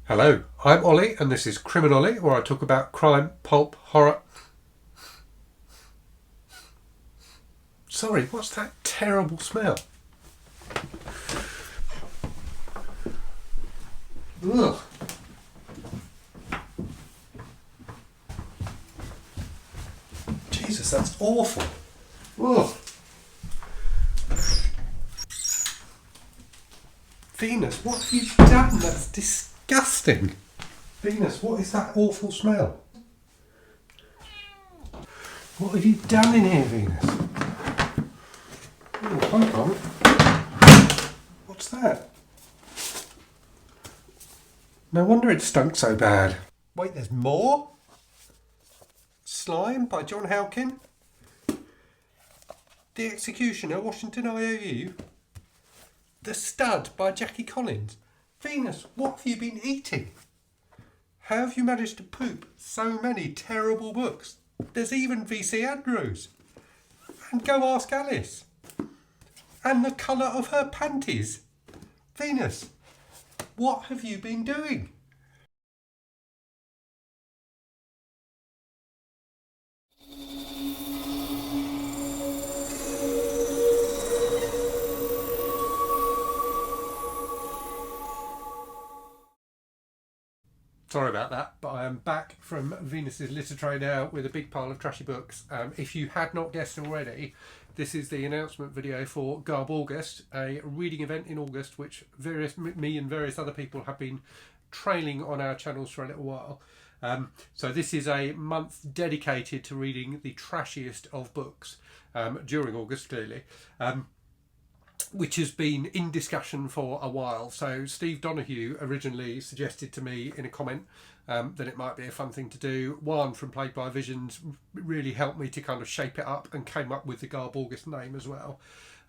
Hello, I'm Ollie and this is Criminolly, where I talk about crime, pulp, horror. Sorry, what's that terrible smell? Ugh. Jesus, that's awful. Ugh. Venus, what have you done? That's disgusting. Venus, what is that awful smell? What have you done in here, Venus? Oh, hold on. What's that? No wonder it stunk so bad. Wait, there's more? Slime by John Howkin. The Executioner, Washington IOU. The Stud by Jackie Collins. Venus, what have you been eating? How have you managed to poop so many terrible books? There's even VC Andrews. And Go Ask Alice. And The Colour of Her Panties. Venus, what have you been doing? Sorry about that, but I am back from Venus's litter tray now with a big pile of trashy books. If you had not guessed already, this is the announcement video for GarbAugust, a reading event in August, which me and various other people have been trailing on our channels for a little while. So this is a month dedicated to reading the trashiest of books during August, clearly. Which has been in discussion for a while. So Steve Donahue originally suggested to me in a comment that it might be a fun thing to do. Juan from Playboy Visions really helped me to kind of shape it up and came up with the GarbAugust name as well.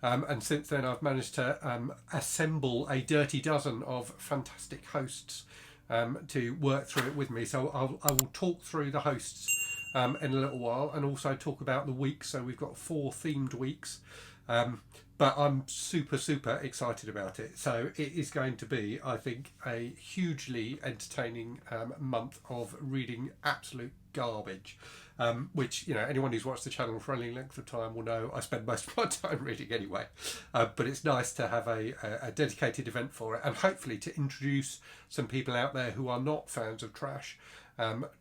And since then I've managed to assemble a dirty dozen of fantastic hosts to work through it with me. So I will talk through the hosts in a little while and also talk about the weeks. So we've got 4 themed weeks. But I'm super excited about it. So it is going to be, I think, a hugely entertaining month of reading absolute garbage. Which, you know, anyone who's watched the channel for any length of time will know I spend most of my time reading anyway. But it's nice to have a dedicated event for it and hopefully to introduce some people out there who are not fans of trash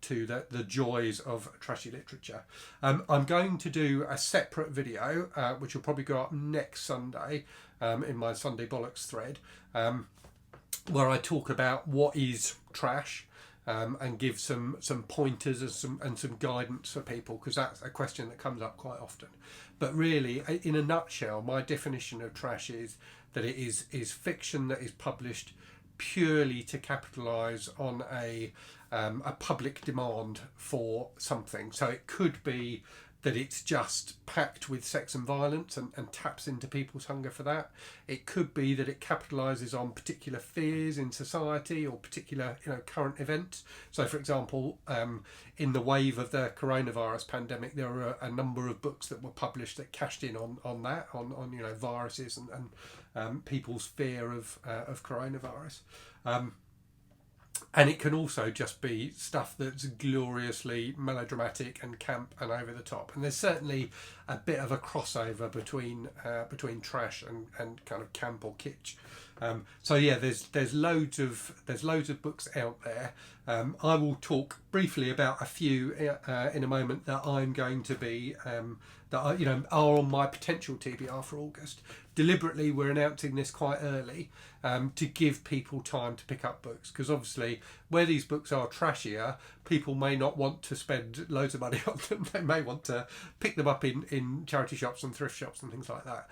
to the joys of trashy literature. I'm going to do a separate video, which will probably go up next Sunday in my Sunday Bollocks thread, where I talk about what is trash and give some pointers and some guidance for people, because that's a question that comes up quite often. But really, in a nutshell, my definition of trash is that it is fiction that is published purely to capitalise on a public demand for something. So it could be that it's just packed with sex and violence and taps into people's hunger for that. It could be that it capitalises on particular fears in society or particular, you know, current events. So for example, in the wave of the coronavirus pandemic, there were a number of books that were published that cashed in on that, on you know, viruses and people's fear of coronavirus. And it can also just be stuff that's gloriously melodramatic and camp and over the top. And there's certainly a bit of a crossover between trash and kind of camp or kitsch. So yeah, there's loads of books out there. I will talk briefly about a few in a moment that I'm going to be that are, you know, are on my potential TBR for August. Deliberately, we're announcing this quite early to give people time to pick up books, because obviously where these books are trashier, people may not want to spend loads of money on them. They may want to pick them up in charity shops and thrift shops and things like that.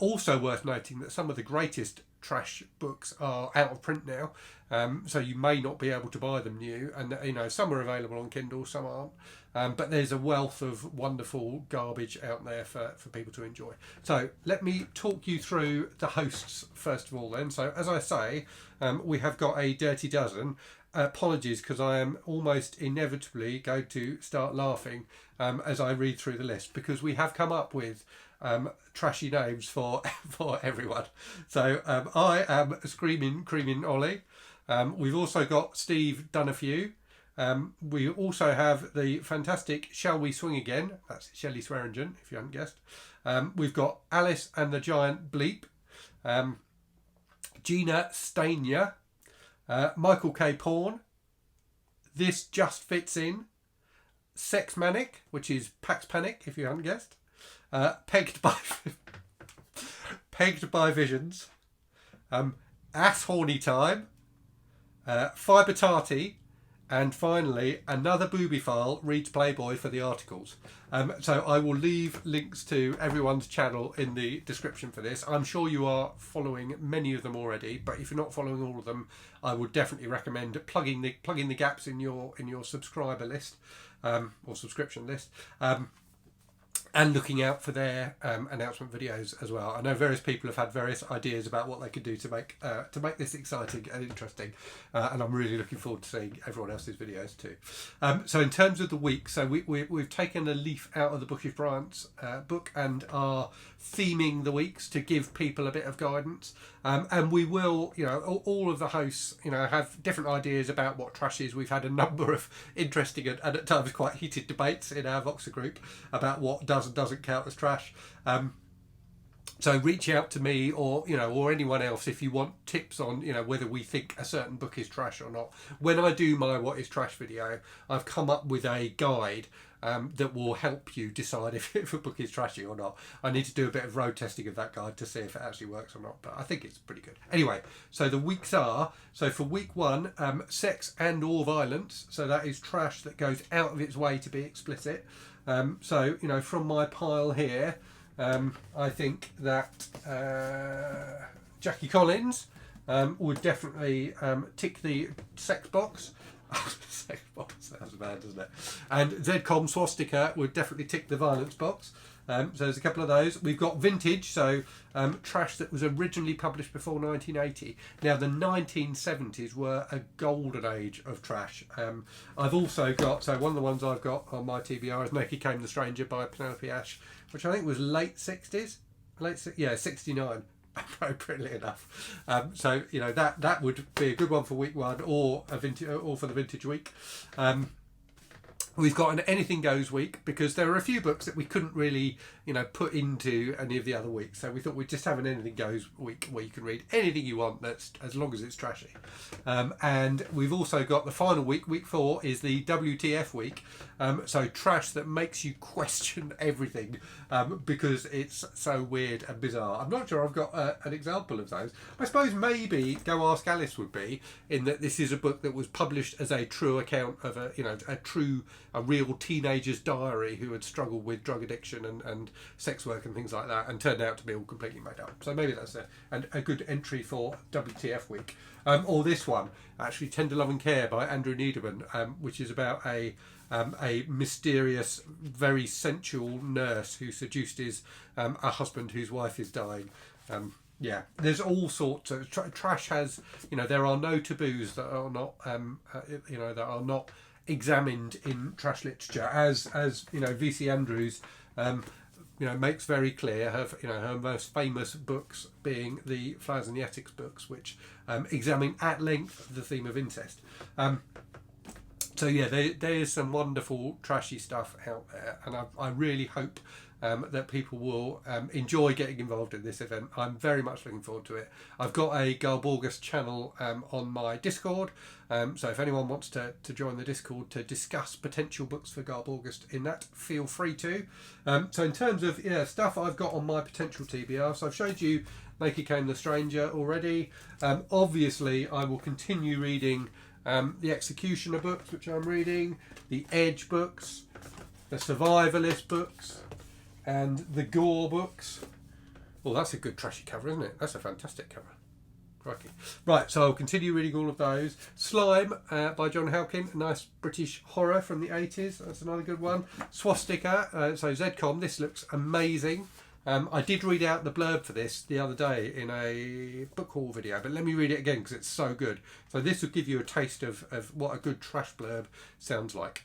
Also worth noting that some of the greatest trash books are out of print now, so you may not be able to buy them new, and you know, some are available on Kindle, some aren't. But there's a wealth of wonderful garbage out there for people to enjoy. So let me talk you through the hosts first of all then. So as I say, we have got a dirty dozen. Apologies, because I am almost inevitably going to start laughing as I read through the list, because we have come up with trashy names for everyone. So I am Screaming Creaming Ollie. We've also got Steve done a few. We also have the fantastic Shall We Swing Again? That's Shelley Swearingen, if you haven't guessed. We've got Alice and the Giant Bleep. Gina Stania. Michael K. Porn. This Just Fits In. Sex Manic, which is Pax Panic, if you haven't guessed. Pegged by Visions. AssHORNY Time. Fibertarty. And finally, another Boobiephile reads Playboy for the articles. So I will leave links to everyone's channel in the description for this. I'm sure you are following many of them already, but if you're not following all of them, I would definitely recommend plugging the gaps in your subscriber list or subscription list. And looking out for their announcement videos as well. I know various people have had various ideas about what they could do to make this exciting and interesting, and I'm really looking forward to seeing everyone else's videos too. So in terms of the week, so we've taken a leaf out of the Bookish Bryant's book and are theming the weeks to give people a bit of guidance. And we will, all of the hosts, have different ideas about what trash is. We've had a number of interesting and at times quite heated debates in our Voxer group about what does and doesn't count as trash. So reach out to me or anyone else if you want tips on, whether we think a certain book is trash or not. When I do my What is Trash video, I've come up with a guide that will help you decide if a book is trashy or not. I need to do a bit of road testing of that guide to see if it actually works or not, but I think it's pretty good. Anyway, so the weeks are, so for week 1, sex and or violence. So that is trash that goes out of its way to be explicit. So, from my pile here, I think that Jackie Collins would definitely tick the sex box. Sex box, that's bad, doesn't it? And Zcom Swastika would definitely tick the violence box. So there's a couple of those. We've got vintage, so trash that was originally published before 1980. Now the 1970s were a golden age of trash. I've also got, so one of the ones I've got on my TBR is Naked Came the Stranger by Penelope Ash, which I think was late 60s, 69. Appropriately enough. So that would be a good one for week 1 or for the vintage week. We've got an anything goes week because there are a few books that we couldn't really, put into any of the other weeks. So we thought we'd just have an anything goes week where you can read anything you want, that's as long as it's trashy. And we've also got the final week, week 4, is the WTF week. So trash that makes you question everything because it's so weird and bizarre. I'm not sure I've got an example of those. I suppose maybe Go Ask Alice would be, in that this is a book that was published as a true account of a real teenager's diary who had struggled with drug addiction and sex work and things like that, and turned out to be all completely made up. So maybe that's a good entry for WTF week. Or this one, actually, Tender Love and Care by Andrew Niederman, which is about a mysterious, very sensual nurse who seduced a husband whose wife is dying. Yeah, there's all sorts of trash. Has there are no taboos that are not that are not examined in trash literature, as V.C. Andrews makes very clear. Her most famous books being the Flowers and the Ethics books, which examine at length the theme of incest. So yeah, there is some wonderful trashy stuff out there, and I really hope that people will enjoy getting involved in this event. I'm very much looking forward to it. I've got a GarbAugust channel on my Discord, so if anyone wants to join the Discord to discuss potential books for GarbAugust in that, feel free to. So in terms of stuff I've got on my potential TBR, so I've showed you Naked Came the Stranger already. Obviously I will continue reading the Executioner books, which I'm reading, the Edge books, the Survivalist books, and the Gore books. Well, that's a good trashy cover, isn't it? That's a fantastic cover. Crikey. Right, so I'll continue reading all of those. Slime by John Halkin, a nice British horror from the 80s. That's another good one. Swastika, so Zcom, this looks amazing. I did read out the blurb for this the other day in a book haul video, but let me read it again because it's so good. So this will give you a taste of what a good trash blurb sounds like.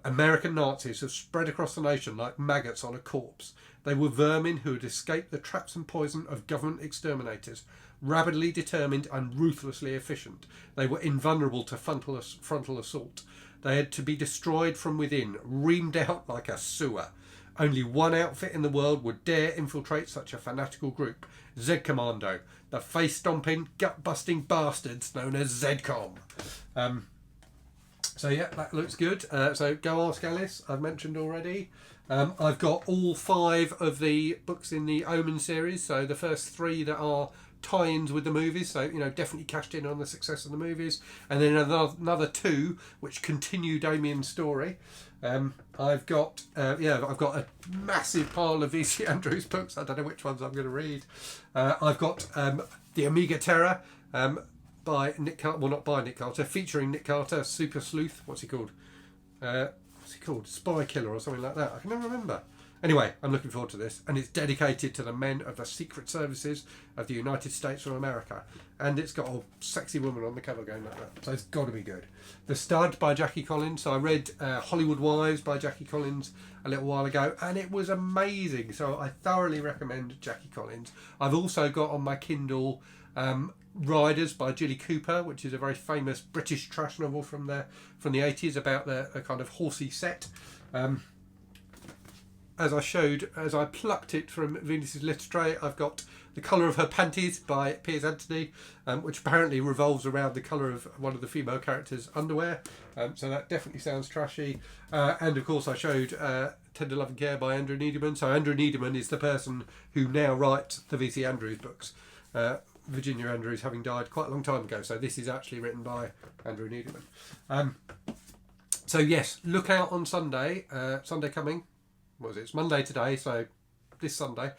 American Nazis have spread across the nation like maggots on a corpse. They were vermin who had escaped the traps and poison of government exterminators. Rapidly determined and ruthlessly efficient, they were invulnerable to frontal assault. They had to be destroyed from within, reamed out like a sewer. Only one outfit in the world would dare infiltrate such a fanatical group. Z Commando, the face-stomping, gut-busting bastards known as ZCOM. So yeah, that looks good. So Go Ask Alice, I've mentioned already. I've got all 5 of the books in the Omen series. So the first 3 that are tie-ins with the movies, so definitely cashed in on the success of the movies, and then another 2 which continue Damien's story. I've got a massive pile of VC Andrews books. I don't know which ones I'm going to read. I've got the Amiga Terror by Nick Carter, well, not by Nick Carter, featuring Nick Carter, Super Sleuth. What's he called? Spy Killer or something like that. I can never remember. Anyway, I'm looking forward to this, and it's dedicated to the men of the Secret Services of the United States of America, and it's got a sexy woman on the cover going like that, so it's got to be good. The Stud by Jackie Collins. So I read Hollywood Wives by Jackie Collins a little while ago, and it was amazing, so I thoroughly recommend Jackie Collins. I've also got on my Kindle Riders by Jilly Cooper, which is a very famous British trash novel from the 80s about a kind of horsey set. As I plucked it from Venus's Litter Tray, I've got The Colour of Her Panties by Piers Anthony, which apparently revolves around the colour of one of the female characters' underwear. So that definitely sounds trashy. And of course I showed Tender Love and Care by Andrew Needleman. So Andrew Needleman is the person who now writes the V.C. Andrews books. Virginia Andrews having died quite a long time ago. So this is actually written by Andrew Needleman. So yes, look out on Sunday. Sunday coming. It's Monday today, so this Sunday,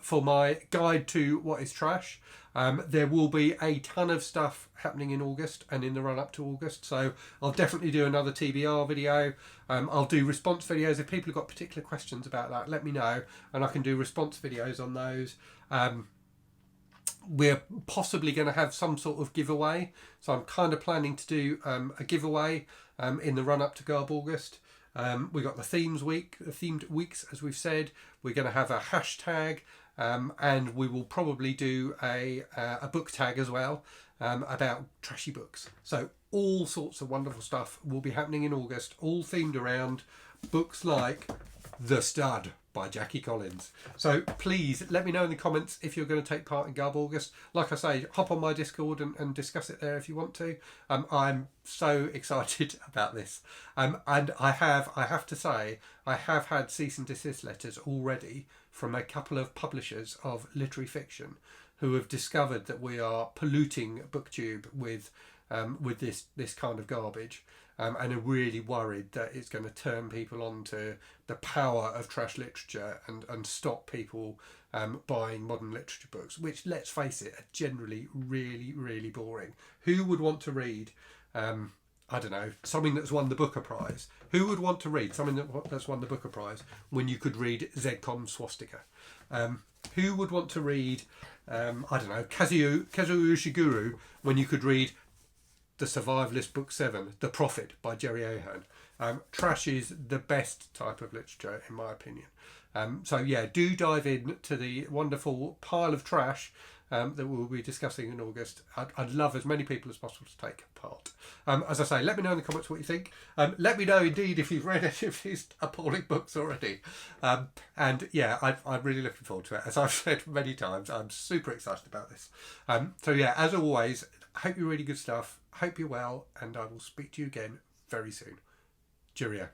for my guide to what is trash. There will be a ton of stuff happening in August and in the run up to August, so I'll definitely do another TBR video. I'll do response videos. If people have got particular questions about that, let me know, and I can do response videos on those. We're possibly going to have some sort of giveaway, so I'm kind of planning to do a giveaway in the run up to GarbAugust. We got the themed weeks, as we've said. We're going to have a hashtag, and we will probably do a book tag as well about trashy books. So all sorts of wonderful stuff will be happening in August, all themed around books like The Stud by Jackie Collins. So please let me know in the comments if you're going to take part in GarbAugust. Like I say, hop on my Discord and discuss it there if you want to. I'm so excited about this. And I have to say, I have had cease and desist letters already from a couple of publishers of literary fiction who have discovered that we are polluting BookTube with this kind of garbage. And are really worried that it's going to turn people on to the power of trash literature and stop people buying modern literature books, which, let's face it, are generally really, really boring. Who would want to read, I don't know, something that's won the Booker Prize? Who would want to read something that's won the Booker Prize when you could read ZCOM Swastika? Who would want to read, I don't know, Kazuo Ishiguro when you could read The Survivalist Book 7, The Prophet by Jerry Ahern? Trash is the best type of literature, in my opinion. So yeah, do dive in to the wonderful pile of trash that we'll be discussing in August. I'd love as many people as possible to take part. As I say, let me know in the comments what you think. Let me know indeed if you've read any of these appalling books already. And yeah, I'm really looking forward to it. As I've said many times, I'm super excited about this. So yeah, as always, hope you're reading good stuff. Hope you're well, and I will speak to you again very soon. Cheerio.